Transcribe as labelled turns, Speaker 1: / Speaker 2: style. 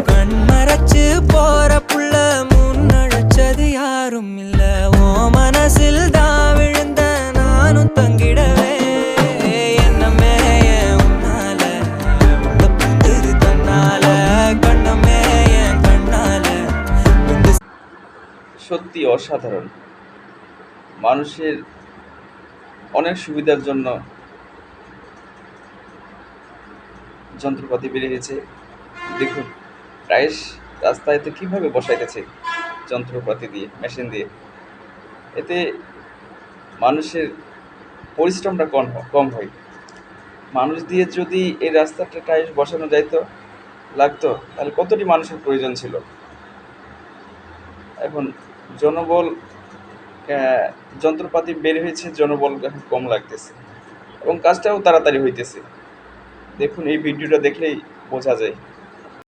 Speaker 1: கண்மறைச்சு போற புள்ள முன்னழைச்சது யாரும் இல்ல. ஓ மனசில் தான் விழுந்த நானும் தங்கிடவே என்னமே உன்னால உள்ள புத்துரு தன்னால கண்ணமே என் கண்ணால வந்து
Speaker 2: সত্যি অসাধারণ। মানুষের অনেক সুবিধার জন্য যন্ত্রপাতি বেড়ে গেছে। দেখুন টাইলস রাস্তাতে কিভাবে বসাইতেছে যন্ত্রপাতি দিয়ে, মেশিন দিয়ে। এতে মানুষের পরিশ্রমটা কম হয়। মানুষ দিয়ে যদি এই রাস্তাটা টাইলস বসানো যাইতো লাগতো, তাহলে কতটি মানুষের প্রয়োজন ছিল। এখন জনবল যন্ত্রপাতি বের হয়েছে, জনবল এখন কম লাগতেছে এবং কাজটাও তাড়াতাড়ি হইতেছে। দেখুন এই ভিডিওটা দেখলেই বোঝা যায়।